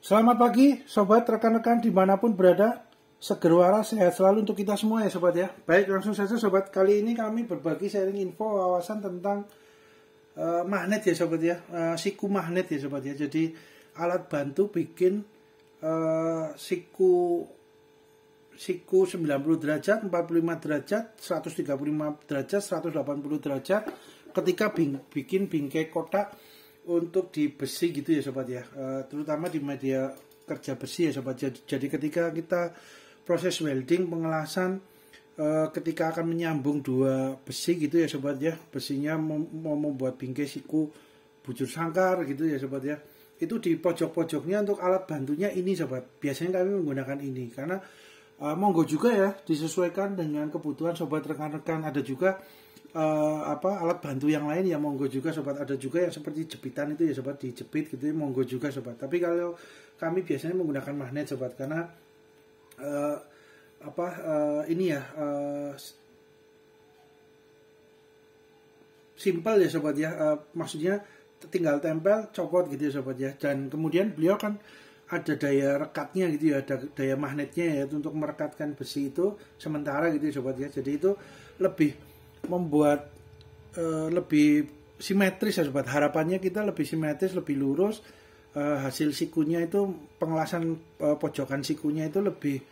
Selamat pagi sobat, rekan-rekan dimanapun berada. Seger waras, sehat selalu untuk kita semua ya sobat ya. Baik, langsung saja sobat. Kali ini kami berbagi sharing info wawasan tentang magnet ya sobat ya. Siku magnet ya sobat ya. Jadi alat bantu bikin siku 90 derajat, 45 derajat, 135 derajat, 180 derajat ketika bikin bingkai kotak untuk di besi gitu ya sobat ya, terutama di media kerja besi ya sobat. Jadi ketika kita proses welding pengelasan, ketika akan menyambung dua besi gitu ya sobat ya, besinya mau membuat bingkai siku bujur sangkar gitu ya sobat ya, itu di pojok-pojoknya untuk alat bantunya ini sobat. Biasanya kami menggunakan ini karena monggo juga ya disesuaikan dengan kebutuhan sobat rekan-rekan. Ada juga alat bantu yang lain ya monggo juga sobat. Ada juga yang seperti jepitan itu ya sobat, dijepit gitu ya, monggo juga sobat. Tapi kalau kami biasanya menggunakan magnet sobat karena ini ya simple ya sobat ya, maksudnya tinggal tempel copot gitu ya sobat ya. Dan kemudian beliau kan ada daya rekatnya gitu ya, ada daya magnetnya ya untuk merekatkan besi itu sementara gitu ya sobat ya. Jadi itu lebih membuat lebih simetris ya sobat. Harapannya kita lebih simetris, lebih lurus, hasil sikunya itu pengelasan pojokan sikunya itu lebih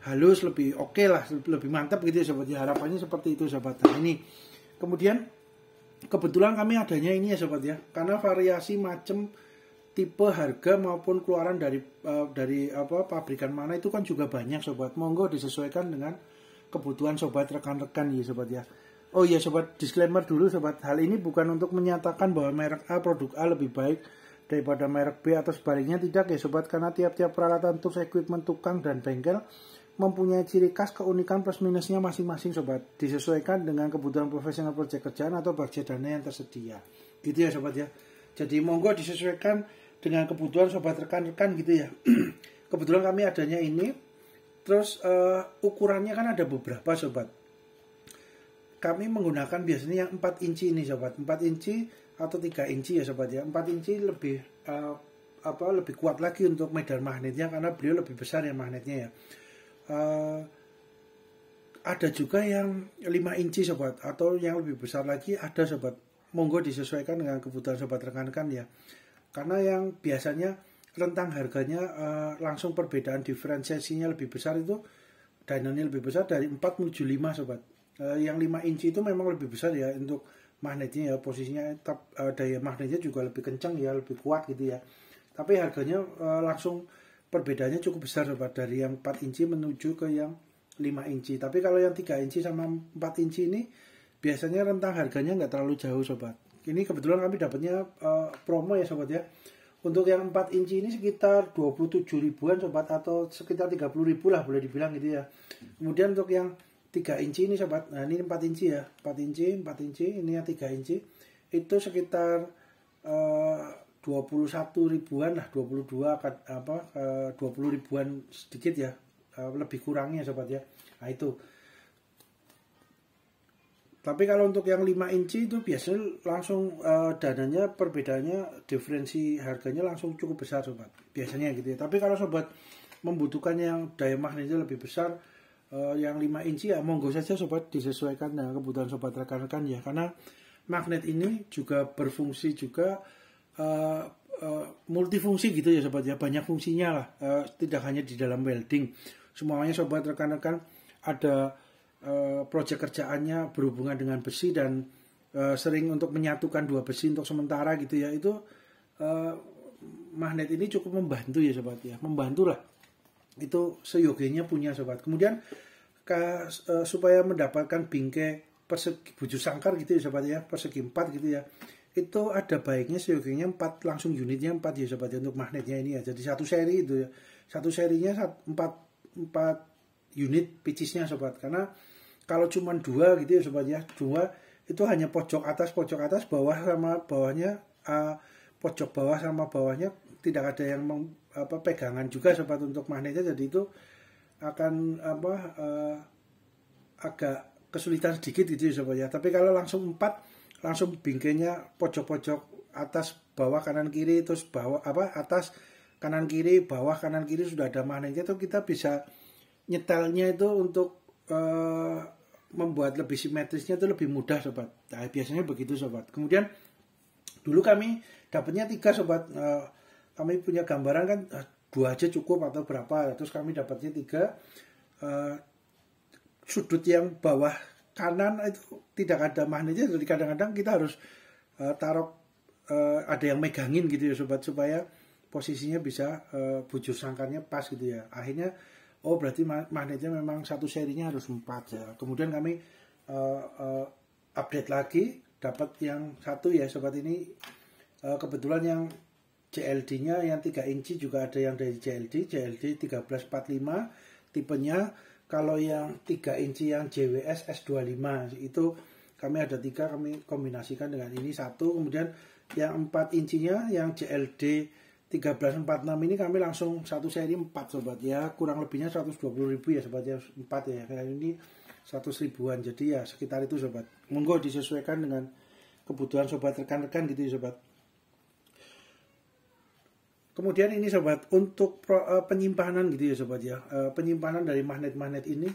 halus, lebih oke lah, lebih mantap gitu ya sobat ya. Harapannya seperti itu sobat. Nah ini kemudian kebetulan kami adanya ini ya sobat ya, karena variasi macam tipe harga maupun keluaran dari pabrikan mana itu kan juga banyak sobat. Monggo disesuaikan dengan kebutuhan sobat rekan-rekan ya sobat ya. Oh iya sobat, disclaimer dulu sobat, hal ini bukan untuk menyatakan bahwa merek A, produk A lebih baik daripada merek B atau sebaliknya, tidak ya sobat, karena tiap-tiap peralatan tools, equipment, tukang dan bengkel mempunyai ciri khas, keunikan plus minusnya masing-masing sobat, disesuaikan dengan kebutuhan profesional proyek kerjaan atau budget dana yang tersedia gitu ya sobat ya. Jadi monggo disesuaikan dengan kebutuhan sobat rekan-rekan gitu ya. Kebetulan kami adanya ini, terus ukurannya kan ada beberapa sobat. Kami menggunakan biasanya yang 4 inci ini sobat, 4 inci atau 3 inci ya sobat ya. 4 inci lebih lebih kuat lagi untuk medan magnetnya karena beliau lebih besar ya magnetnya ya. Ada juga yang 5 inci sobat, atau yang lebih besar lagi ada sobat. Monggo disesuaikan dengan kebutuhan sobat rekan-rekan ya. Karena yang biasanya rentang harganya langsung perbedaan diferensiasinya lebih besar itu, dynanya lebih besar dari 4 menuju 5 sobat. Yang 5 inci itu memang lebih besar ya untuk magnetnya ya, posisinya daya magnetnya juga lebih kencang ya, lebih kuat gitu ya. Tapi harganya langsung perbedaannya cukup besar sobat, dari yang 4 inci menuju ke yang 5 inci. Tapi kalau yang 3 inci sama 4 inci ini biasanya rentang harganya nggak terlalu jauh sobat. Ini kebetulan kami dapatnya promo ya sobat ya. Untuk yang 4 inci ini sekitar 27 ribuan sobat, atau sekitar 30 ribu lah boleh dibilang gitu ya. Kemudian untuk yang 3 inci ini sobat, nah ini 4 inci ya, 4 inci, ini yang 3 inci itu sekitar 21 ribuan lah, 22 20 ribuan sedikit ya, lebih kurangnya sobat ya. Nah itu. Tapi kalau untuk yang 5 inci itu biasanya langsung dananya perbedaannya, diferensi harganya langsung cukup besar sobat, biasanya gitu ya. Tapi kalau sobat membutuhkan yang daya magnetnya lebih besar, yang 5 inci ya monggo saja sobat, disesuaikan dengan kebutuhan sobat rekan-rekan ya. Karena magnet ini juga berfungsi juga multifungsi gitu ya sobat ya, banyak fungsinya lah, tidak hanya di dalam welding. Semuanya sobat rekan-rekan ada proyek kerjaannya berhubungan dengan besi dan sering untuk menyatukan dua besi untuk sementara gitu ya. Itu magnet ini cukup membantu ya sobat ya, membantu lah. Itu seyogianya punya sobat. Kemudian supaya mendapatkan bingkai persegi bujur sangkar gitu ya sobat ya, persegi 4 gitu ya, itu ada baiknya seyogianya 4, langsung unitnya 4 ya sobat ya, untuk magnetnya ini ya. Jadi satu seri itu ya, satu serinya 4 unit pitchesnya sobat. Karena kalau cuma 2 gitu ya sobat ya, 2 itu hanya pojok atas, bawah sama bawahnya, pojok bawah sama bawahnya tidak ada yang pegangan juga sobat untuk magnetnya. Jadi itu akan agak kesulitan sedikit gitu ya sobat ya. Tapi kalau langsung 4, langsung bingkainya pojok-pojok atas, bawah, kanan, kiri, terus bawah atas kanan kiri, bawah kanan kiri sudah ada magnetnya, itu kita bisa nyetelnya itu untuk membuat lebih simetrisnya itu lebih mudah sobat. Nah, biasanya begitu sobat. Kemudian dulu kami dapatnya 3 sobat. Kami punya gambaran kan 2 aja cukup atau berapa, terus kami dapatnya 3. Sudut yang bawah kanan itu tidak ada magnetnya, jadi kadang-kadang kita harus taruh ada yang megangin gitu ya sobat, supaya posisinya bisa bujur sangkarnya pas gitu ya. Akhirnya berarti magnetnya memang satu serinya harus 4 ya. Kemudian kami update lagi, dapat yang satu ya sobat. Ini kebetulan yang JLD-nya yang 3 inci juga ada yang dari JLD 1345 tipenya. Kalau yang 3 inci yang JWS S25 itu kami ada 3, kami kombinasikan dengan ini satu. Kemudian yang 4 incinya yang JLD 1346 ini kami langsung satu seri 4 sobat ya, kurang lebihnya 120.000 ya sobat ya, 4 ya, kayak ini 100.000-an, jadi ya sekitar itu sobat. Monggo disesuaikan dengan kebutuhan sobat, rekan-rekan gitu ya sobat. Kemudian ini sobat, untuk penyimpanan gitu ya sobat ya, penyimpanan dari magnet-magnet ini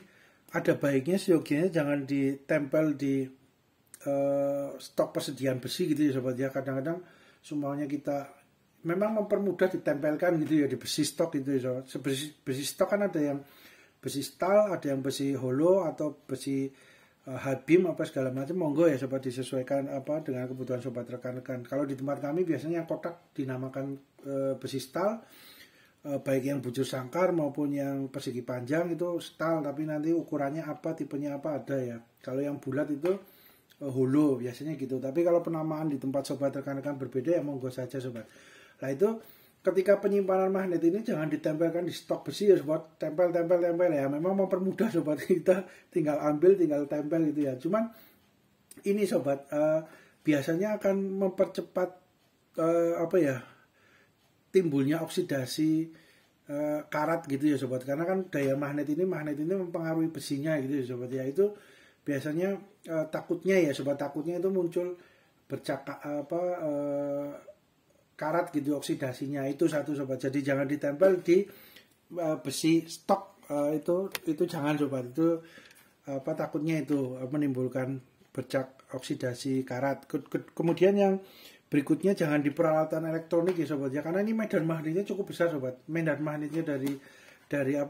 ada baiknya seyogianya jangan ditempel di stok persediaan besi gitu ya sobat ya. Kadang-kadang semuanya kita memang mempermudah ditempelkan gitu ya di besi stok gitu ya. Besi stok kan ada yang besi stal, ada yang besi holo atau besi high beam apa segala macam. Monggo ya sobat, disesuaikan dengan kebutuhan sobat rekan-rekan. Kalau di tempat kami biasanya yang kotak dinamakan besi stal, baik yang bujur sangkar maupun yang persegi panjang itu stal, tapi nanti ukurannya apa, tipenya apa ada ya. Kalau yang bulat itu holo biasanya gitu. Tapi kalau penamaan di tempat sobat rekan-rekan berbeda ya monggo saja sobat. Nah itu ketika penyimpanan magnet ini jangan ditempelkan di stok besi ya sobat, tempel ya, memang mempermudah sobat, kita tinggal ambil tinggal tempel gitu ya. Cuman ini sobat biasanya akan mempercepat timbulnya oksidasi karat gitu ya sobat, karena kan daya magnet ini mempengaruhi besinya gitu ya sobat ya. Itu biasanya takutnya itu muncul karat gitu oksidasinya, itu satu sobat. Jadi jangan ditempel di besi stok, itu jangan sobat, itu takutnya itu menimbulkan bercak oksidasi karat. Kemudian yang berikutnya jangan di peralatan elektronik ya sobat ya, karena ini medan magnetnya cukup besar sobat. Medan magnetnya dari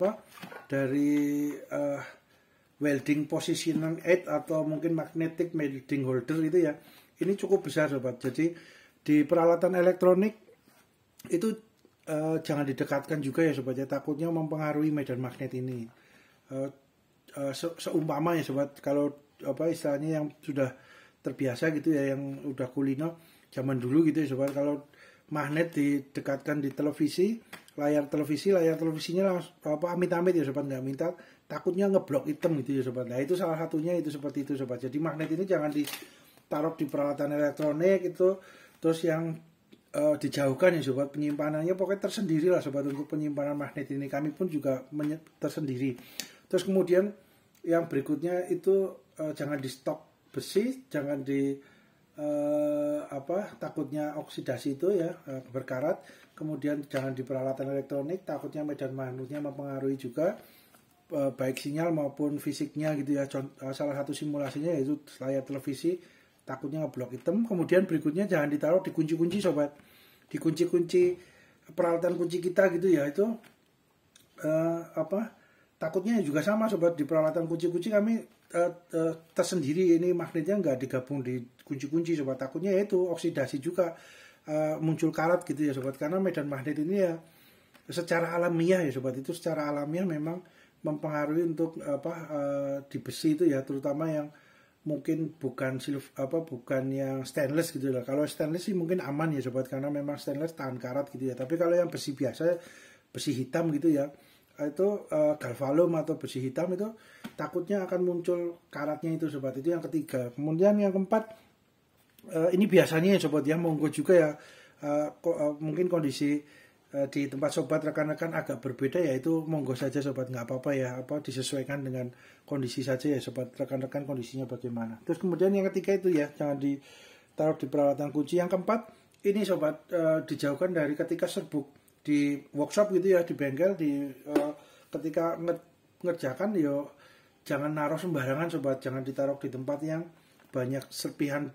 welding position aid atau mungkin magnetic welding holder itu ya, ini cukup besar sobat. Jadi di peralatan elektronik itu jangan didekatkan juga ya sobat ya, takutnya mempengaruhi medan magnet ini. Seumpama ya sobat, kalau istilahnya yang sudah terbiasa gitu ya, yang udah kulino zaman dulu gitu ya sobat, kalau magnet didekatkan di layar televisinya langsung amit-amit ya sobat, nggak minta, takutnya ngeblok hitam gitu ya sobat. Nah itu salah satunya itu seperti itu sobat. Jadi magnet ini jangan ditaruh di peralatan elektronik itu. Terus yang dijauhkan ya sobat, penyimpanannya pokoknya tersendiri lah sobat. Untuk penyimpanan magnet ini kami pun juga tersendiri. Terus kemudian yang berikutnya itu jangan di stok besi, jangan di takutnya oksidasi itu ya, berkarat. Kemudian jangan di peralatan elektronik, takutnya medan magnetnya mempengaruhi juga baik sinyal maupun fisiknya gitu ya. Salah satu simulasinya yaitu layar televisi, takutnya ngeblok hitam. Kemudian berikutnya jangan ditaruh di kunci-kunci sobat, di kunci-kunci peralatan kunci kita gitu ya. Itu takutnya juga sama sobat, di peralatan kunci-kunci kami tersendiri, ini magnetnya nggak digabung di kunci-kunci sobat. Takutnya itu oksidasi juga, muncul karat gitu ya sobat, karena medan magnet ini ya secara alamiah ya sobat, itu secara alamiah memang mempengaruhi untuk di besi itu ya, terutama yang mungkin bukan yang stainless gitu lah. Kalau stainless sih mungkin aman ya sobat, karena memang stainless tahan karat gitu ya. Tapi kalau yang besi biasa, besi hitam gitu ya, itu galvalum atau besi hitam itu takutnya akan muncul karatnya itu sobat. Itu yang ketiga. Kemudian yang keempat, ini biasanya ya sobat ya, monggo juga ya, mungkin kondisi di tempat sobat rekan-rekan agak berbeda ya, itu monggo saja sobat, nggak apa-apa ya, disesuaikan dengan kondisi saja ya sobat rekan-rekan, kondisinya bagaimana. Terus kemudian yang ketiga itu ya, jangan ditaruh di peralatan kunci. Yang keempat ini sobat, dijauhkan dari ketika serbuk di workshop gitu ya, di bengkel, ketika ngerjakan yo jangan naruh sembarangan sobat, jangan ditaruh di tempat yang banyak serpihan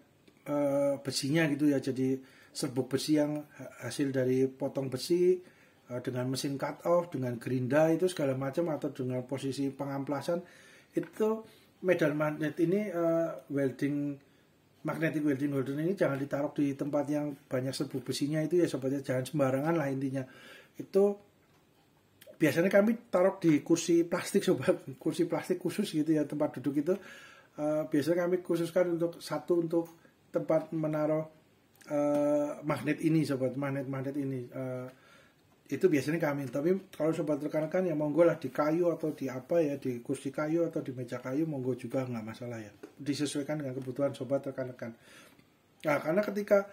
besinya gitu ya. Jadi serbuk besi yang hasil dari potong besi dengan mesin cut off, dengan gerinda itu segala macam, atau dengan posisi pengamplasan itu, medan magnet ini magnetic welding holder ini jangan ditaruh di tempat yang banyak serbuk besinya itu ya sobatnya, jangan sembarangan lah intinya. Itu biasanya kami taruh di kursi plastik sobat, kursi plastik khusus gitu ya, tempat duduk itu biasanya kami khususkan untuk tempat menaruh magnet ini sobat, magnet ini itu biasanya kami. Tapi kalau sobat rekan-rekan ya monggo lah di kayu atau di apa ya, di kursi kayu atau di meja kayu monggo juga, nggak masalah ya, disesuaikan dengan kebutuhan sobat rekan-rekan. Nah, karena ketika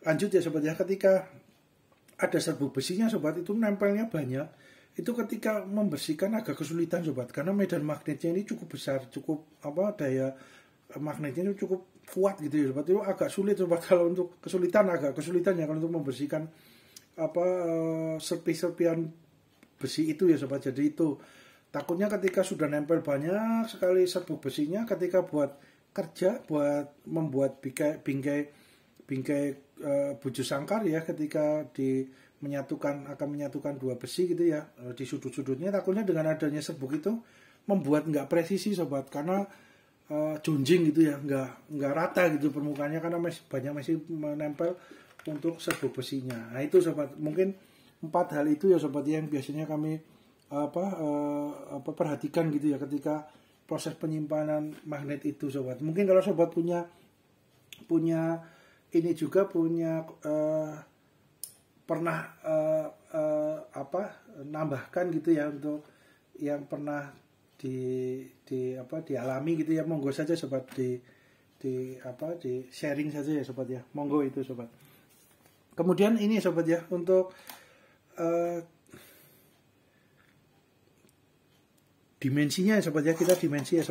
lanjut ya sobat ya, ketika ada serbuk besinya sobat, itu nempelnya banyak, itu ketika membersihkan agak kesulitan sobat, karena medan magnetnya ini cukup besar, cukup daya magnetnya itu cukup kuat gitu ya sobat. Itu agak sulit sobat, kalau untuk agak kesulitan ya kalau untuk membersihkan serpihan besi itu ya sobat. Jadi itu takutnya ketika sudah nempel banyak sekali serbuk besinya, ketika buat membuat bingkai buju sangkar ya, ketika akan menyatukan dua besi gitu ya, di sudut-sudutnya, takutnya dengan adanya serbuk itu membuat nggak presisi sobat, karena junjing gitu ya, nggak rata gitu permukaannya, karena masih menempel untuk serbuk besinya. Nah itu sobat, mungkin 4 hal itu ya sobat yang biasanya kami perhatikan gitu ya ketika proses penyimpanan magnet itu sobat. Mungkin kalau sobat punya ini juga pernah nambahkan gitu ya, untuk yang pernah dialami gitu ya, monggo saja sobat, di sharing saja ya sobat ya, monggo itu sobat. Kemudian ini sobat ya, untuk dimensinya ya sobat ya, kita dimensinya.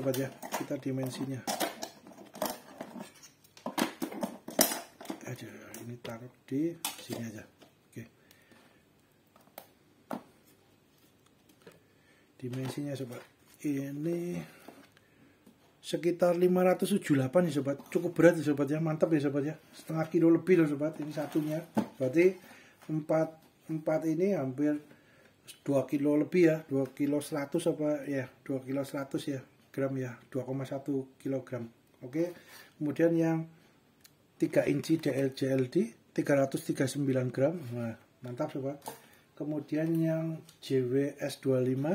Ini taruh di sini aja. Oke. Dimensinya sobat, ini sekitar 578 ya sobat, cukup berat ya sobat ya, mantap ya sobat ya, setengah kilo lebih loh sobat ini satunya, berarti 4 ini hampir 2 kilo lebih ya, 2 kilo 100 2 kilo 100 ya gram ya, 2,1 kilogram. Oke. Kemudian yang 3 inci DLJLD 339 gram, nah mantap sobat. Kemudian yang JWS25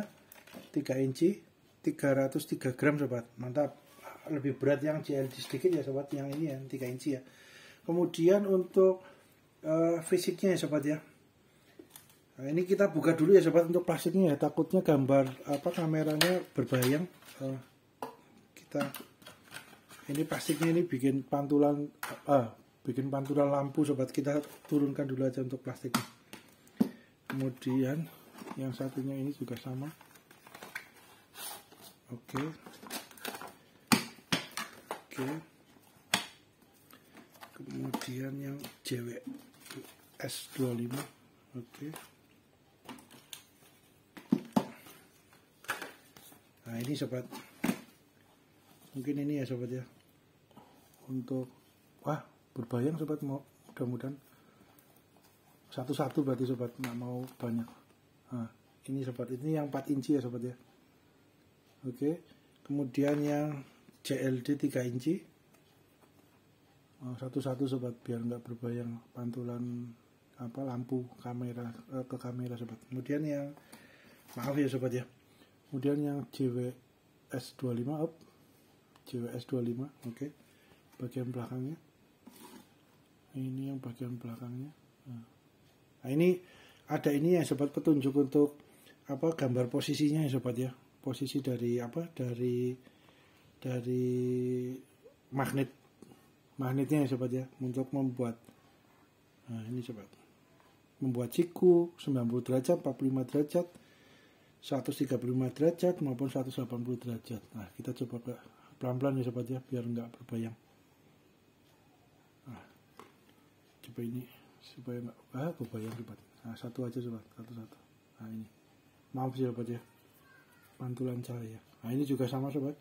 3 inci 303 gram sobat, mantap. Lebih berat yang JLD sedikit ya sobat, yang ini yang 3 inci ya. Kemudian untuk fisiknya ya sobat ya, nah, ini kita buka dulu ya sobat untuk plastiknya ya, takutnya gambar kameranya berbayang. Ini plastiknya ini bikin pantulan lampu sobat, kita turunkan dulu aja untuk plastiknya. Kemudian yang satunya ini juga sama. Oke. Kemudian yang JWS25. Oke. Nah ini sobat, mungkin ini ya sobat ya, untuk berbayang sobat, mudah-mudahan satu-satu berarti sobat, nggak mau banyak. Nah ini sobat, ini yang 4 inci ya sobat ya. Oke. Kemudian yang JLD 3 inci, satu-satu sobat biar nggak berbayang pantulan lampu kamera ke kamera sobat. Kemudian yang maaf ya sobat ya, kemudian yang JWS25 JWS25 oke. Bagian belakangnya ini, yang bagian belakangnya. Nah ini ada ini ya sobat, petunjuk untuk gambar posisinya ya sobat ya, posisi dari magnetnya ya sobat ya, untuk membuat ini sobat, membuat siku 90 derajat, 45 derajat, 135 derajat maupun 180 derajat. Nah kita coba pelan-pelan ya sobat ya, biar nggak berbayang. Nah, coba ini supaya nggak berbayang sobat. Nah, satu aja sobat, satu. Nah ini, maaf ya sobat ya, pantulan cahaya. Nah ini juga sama sobat.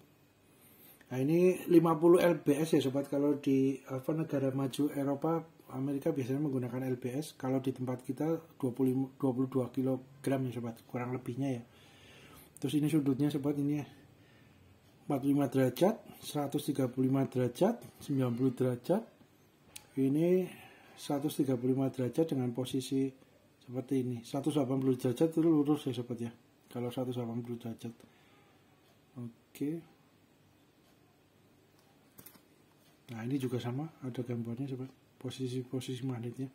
Nah ini 50 lbs ya sobat. Kalau di negara maju Eropa, Amerika biasanya menggunakan lbs. Kalau di tempat kita 22 kg ya sobat, kurang lebihnya ya. Terus ini sudutnya sobat, ini 45 derajat, 135 derajat, 90 derajat. Ini 135 derajat dengan posisi seperti ini. 180 derajat itu lurus ya sobat ya. Kalau 180 derajat. Oke. Nah ini juga sama, ada gambarnya sobat, posisi magnetnya.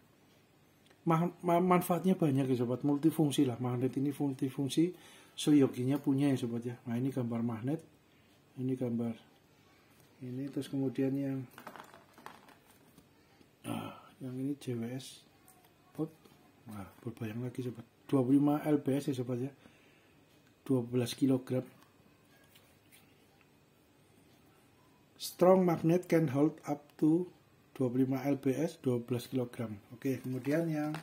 Manfaatnya banyak ya sobat, multifungsi lah. Magnet ini multifungsi, seyoginya punya ya sobat ya. Nah ini gambar magnet, ini gambar ini, terus kemudian yang ini JWS. Nah berbayang lagi sobat, 25 lbs ya sobat ya, 12 kg. Strong magnet can hold up to 25 lbs, 12 kg. Oke, kemudian yang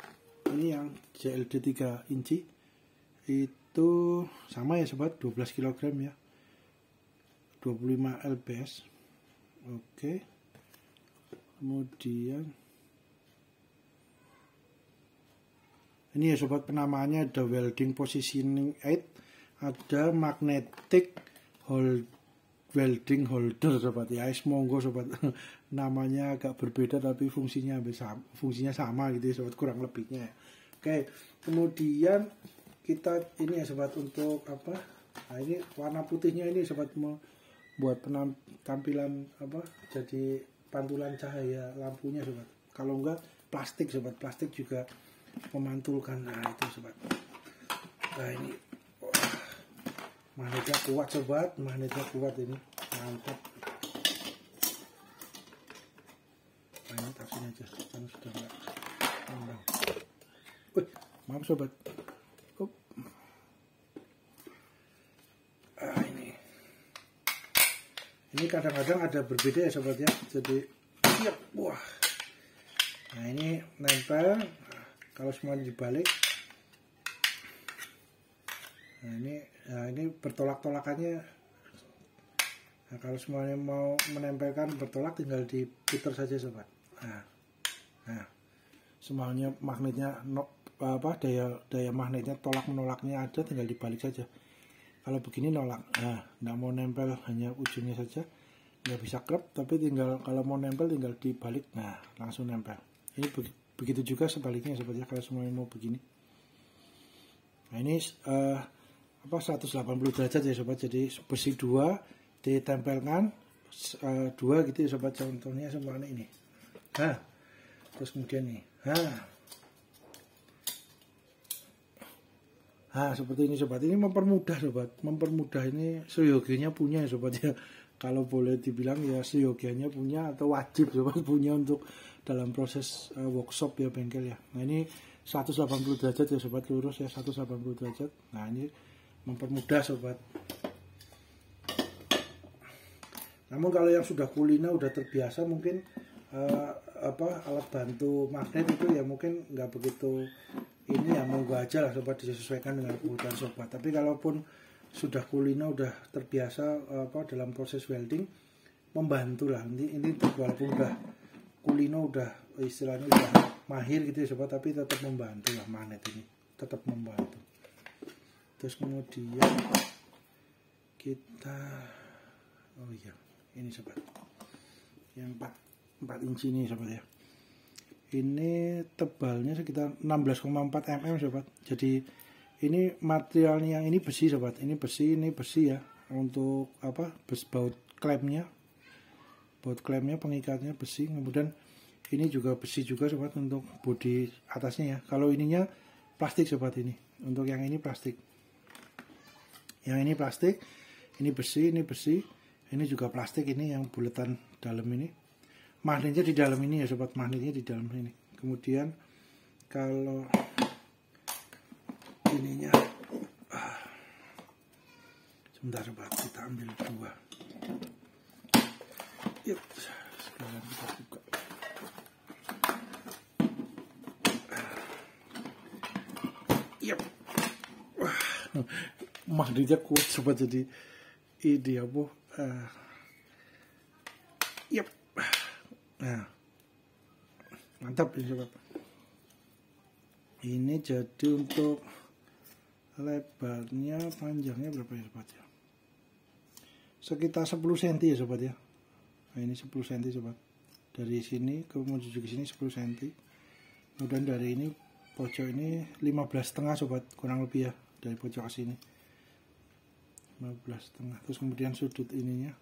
ini yang JLD 3 inci itu sama ya sobat, 12 kg ya, 25 lbs. Oke, kemudian ini ya sobat, penamaannya ada welding positioning aid, ada magnetic welding holder sobat ya. Monggo sobat, namanya agak berbeda tapi fungsinya sama gitu ya sobat, kurang lebihnya ya. Oke, kemudian kita ini ya sobat, untuk apa, nah ini warna putihnya ini sobat, mau buat tampilan apa, jadi pantulan cahaya lampunya sobat. Kalau enggak plastik sobat, plastik juga memantulkan. Nah itu sobat. Nah ini magnetnya kuat sobat, magnetnya kuat ini, mantap. Nah ini taruhin aja, kan sudah enggak ngembang. Maaf sobat. Ini kadang-kadang ada berbeda ya sobat ya. Jadi siap, wah. Nah ini nempel. Kalau semuanya dibalik. Nah ini bertolak-tolakannya. Nah kalau semuanya mau menempelkan bertolak, tinggal diputar saja sobat. Nah semuanya magnetnya daya magnetnya tolak menolaknya ada, tinggal dibalik saja. Kalau begini nolak, nah nggak mau nempel, hanya ujungnya saja, nggak bisa klep, tapi tinggal kalau mau nempel tinggal dibalik, nah langsung nempel. Ini begitu juga sebaliknya sobat ya, kalau semuanya mau begini. Nah ini 180 derajat ya sobat, jadi besi 2 ditempelkan 2 gitu ya sobat, contohnya semuanya ini. Nah terus kemudian nih, nah seperti ini sobat, ini mempermudah sobat, mempermudah ini seyogianya punya ya sobat ya. Kalau boleh dibilang ya seyogianya punya, atau wajib sobat punya untuk dalam proses workshop ya, bengkel ya. Nah ini 180 derajat ya sobat, lurus ya, 180 derajat. Nah ini mempermudah sobat. Namun kalau yang sudah kulina, udah terbiasa mungkin alat bantu magnet itu ya mungkin nggak begitu ini ya, monggo aja lah sobat, disesuaikan dengan kebutuhan sobat. Tapi kalaupun sudah kulina, udah terbiasa dalam proses welding, membantu lah. Ini walaupun udah kulina, udah istilahnya udah mahir gitu ya sobat, tapi tetap membantu lah, magnet ini tetap membantu. Terus kemudian kita ini sobat, yang 4 inci ini sobat ya. Ini tebalnya sekitar 16,4 mm sobat. Jadi ini materialnya yang ini besi sobat, ini besi ya, untuk baut klemnya pengikatnya besi. Kemudian ini juga besi juga sobat, untuk bodi atasnya ya. Kalau ininya plastik sobat, ini untuk yang ini plastik, yang ini plastik, ini besi, ini juga plastik, ini yang buletan dalam ini. Magnetnya di dalam ini ya sobat, magnetnya di dalam ini. Kemudian kalau ininya sebentar sobat, kita ambil 2. Yuk, sekarang kita buka. Yap. Wah, magnetnya kuat sobat, jadi ini apa? Yap. Nah, mantap ini sobat. Ini jadi untuk lebarnya, panjangnya berapa ya sobat ya? Sekitar 10 cm ya sobat ya. Nah, ini 10 cm sobat. Dari sini ke menuju ke sini 10 cm. Kemudian dari ini pojok ini 15,5 sobat, kurang lebih ya, dari pojok ke sini 15,5. Terus kemudian sudut ininya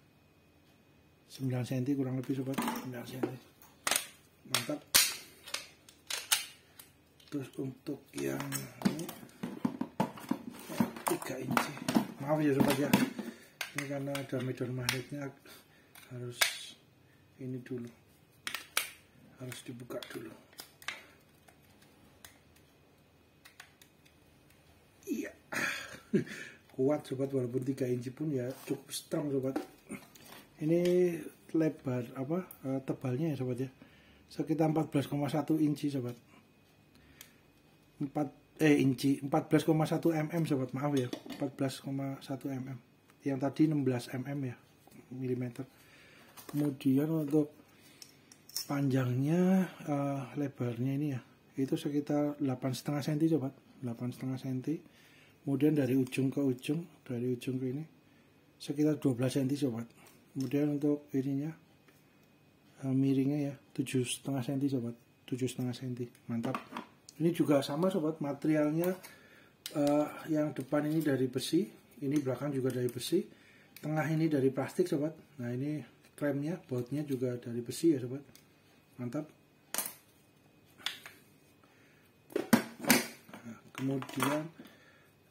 9 cm kurang lebih sobat, 9 cm. Mantap. Terus untuk yang ini 3 inci. Maaf ya sobat ya, ini karena ada medan magnetnya harus ini dulu, harus dibuka dulu. Iya. Kuat sobat, walaupun 3 inci pun ya cukup strong sobat. Ini lebar apa tebalnya ya sobat ya, sekitar 14,1 inci sobat. 14,1 mm sobat, maaf ya, 14,1 mm. Yang tadi 16 mm ya, milimeter. Kemudian untuk panjangnya, lebarnya ini ya, itu sekitar 8,5 cm sobat, 8,5 cm. Kemudian dari ujung ke ujung, dari ujung ke ini sekitar 12 cm sobat. Kemudian untuk ininya, miringnya ya 7,5 cm sobat, 7,5 cm. Mantap. Ini juga sama sobat, materialnya yang depan ini dari besi, ini belakang juga dari besi, tengah ini dari plastik sobat. Nah ini remnya, bautnya juga dari besi ya sobat. Mantap. Nah, kemudian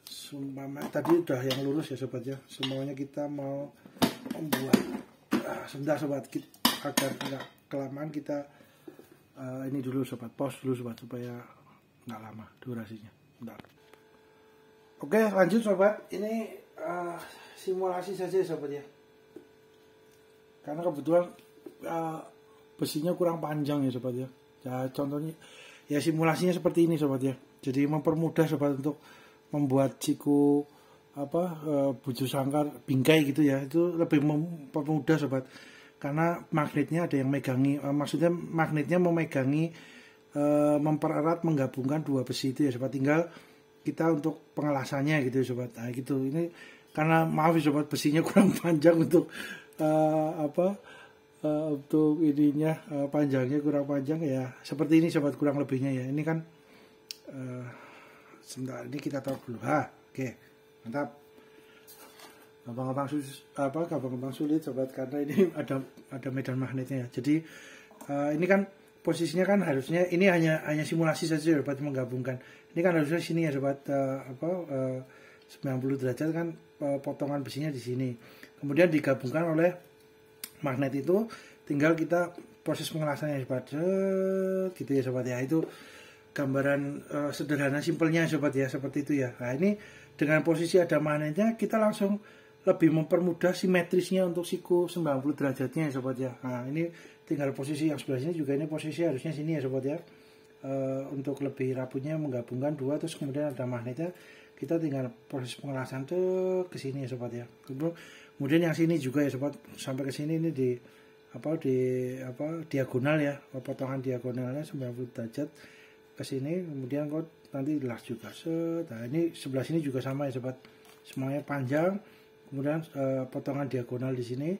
sumpama tadi udah yang lurus ya sobat ya, semuanya kita mau membuat sebentar sobat, agar enggak kelamaan kita ini dulu sobat, pause dulu sobat supaya nggak lama durasinya. Bentar. Oke lanjut sobat, ini simulasi saja sobat ya, karena kebetulan besinya kurang panjang ya sobat ya. Ya contohnya ya simulasinya seperti ini sobat ya, jadi mempermudah sobat untuk membuat siku buju sangkar bingkai gitu ya, itu lebih mempermudah sobat, karena magnetnya ada yang megangi, maksudnya magnetnya memegangi, mempererat, menggabungkan dua besi itu ya sobat. Tinggal kita untuk pengelasannya gitu ya sobat. Nah gitu, ini karena maaf ya sobat, besinya kurang panjang untuk untuk ininya, panjangnya kurang panjang ya, seperti ini sobat kurang lebihnya ya. Ini kan sebentar, ini kita taruh dulu. Oke, mantap. Gampang-gampang sulit sobat, karena ini ada medan magnetnya ya. Jadi ini kan posisinya kan harusnya ini hanya simulasi saja ya sobat, menggabungkan. Ini kan harusnya sini ya sobat, 90 derajat kan, potongan besinya di sini. Kemudian digabungkan oleh magnet itu, tinggal kita proses pengelasannya sobat. Gitu ya sobat ya. Itu gambaran sederhana simpelnya sobat ya, seperti itu ya. Nah, ini dengan posisi ada magnetnya kita langsung lebih mempermudah simetrisnya untuk siku 90 derajatnya ya sobat ya. Nah, ini tinggal posisi yang sebelah sini juga, ini posisi harusnya sini ya sobat ya. Untuk lebih rapuhnya menggabungkan dua, terus kemudian ada magnetnya, kita tinggal proses pengelasan ke sini ya sobat ya. Kemudian yang sini juga ya sobat, sampai ke sini ini di diagonal ya, potongan diagonalnya 90 derajat ke sini, kemudian kok nanti las juga. Nah, ini sebelah sini juga sama ya sobat, semuanya panjang, kemudian potongan diagonal di sini,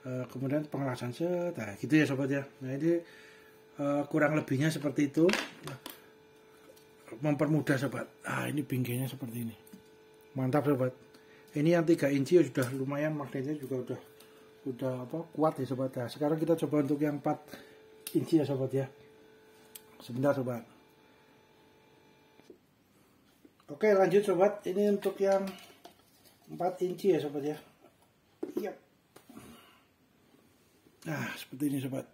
kemudian pengelasan nah gitu ya sobat ya. Nah ini kurang lebihnya seperti itu, mempermudah sobat. Ini bingkainya seperti ini, mantap sobat. Ini yang 3 inci ya sudah lumayan, magnetnya juga udah kuat ya sobat. Nah, sekarang kita coba untuk yang 4 inci ya sobat ya. Sebentar sobat. Oke lanjut sobat, ini untuk yang 4 inci ya sobat ya. Yap. Nah seperti ini sobat,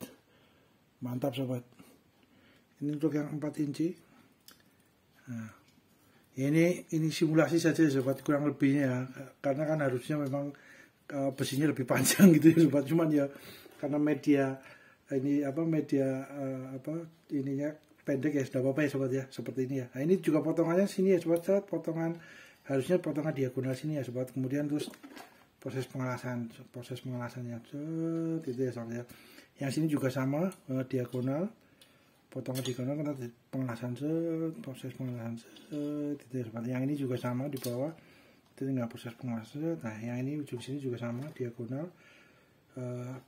mantap sobat. Ini untuk yang 4 inci. Nah, ini simulasi saja sobat, kurang lebihnya ya, karena kan harusnya memang besinya lebih panjang gitu ya sobat. Cuman ya karena media ininya pendek ya sudah apa-apa ya sobat ya, seperti ini ya. Nah ini juga potongannya sini ya sobat, potongan harusnya potongan diagonal sini ya sobat. Kemudian terus proses pengelasannya itu ya sobat ya. Yang sini juga sama, diagonal, potongan diagonal karena pengelasan proses pengelasan itu ya sobat. Yang ini juga sama di bawah, itu tinggal proses pengelasan. Nah yang ini ujung sini juga sama, diagonal,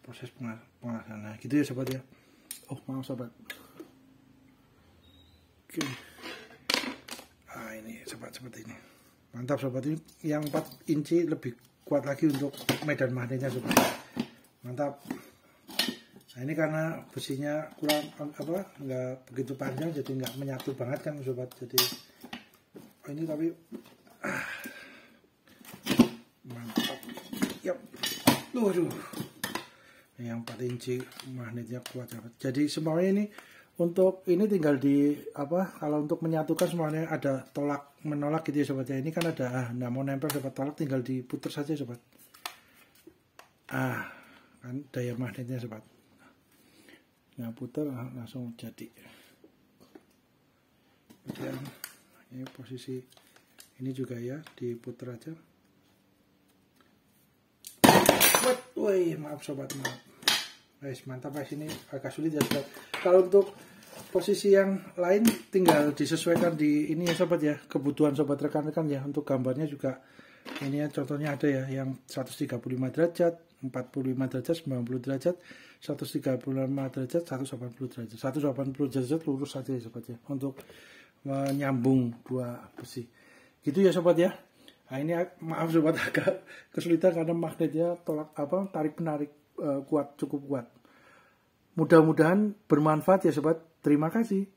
proses pengelasan. Nah gitu ya sobat ya. Oh maaf sobat. Oke. Nah ini sobat seperti ini. Mantap sobat, ini yang 4 inci lebih kuat lagi untuk medan magnetnya sobat. Mantap. Nah ini karena besinya kurang nggak begitu panjang, jadi nggak menyatu banget kan sobat. Jadi ini tapi mantap. Yap. Waduh. Yang 4 inci magnetnya kuat sobat. Jadi semuanya ini untuk ini tinggal di kalau untuk menyatukan semuanya ada tolak menolak gitu ya sobat ya. Ini kan ada nggak mau nempel sobat, tolak tinggal diputar saja sobat. Kan daya magnetnya sobat. Nggak putar langsung jadi. Kemudian ini posisi ini juga ya diputar aja. Woi maaf sobat, maaf. Guys, mantap guys, ini agak sulit ya sobat. Kalau untuk posisi yang lain tinggal disesuaikan di ini ya sobat ya, kebutuhan sobat rekan-rekan ya. Untuk gambarnya juga ini ya, contohnya ada ya yang 135 derajat, 45 derajat, 90 derajat, 135 derajat, 180 derajat. 180 derajat lurus saja ya sobat ya, untuk menyambung dua besi. Gitu ya sobat ya. Nah ini maaf sobat agak kesulitan karena magnetnya tarik penarik kuat, cukup kuat. Mudah-mudahan bermanfaat ya sobat. Terima kasih.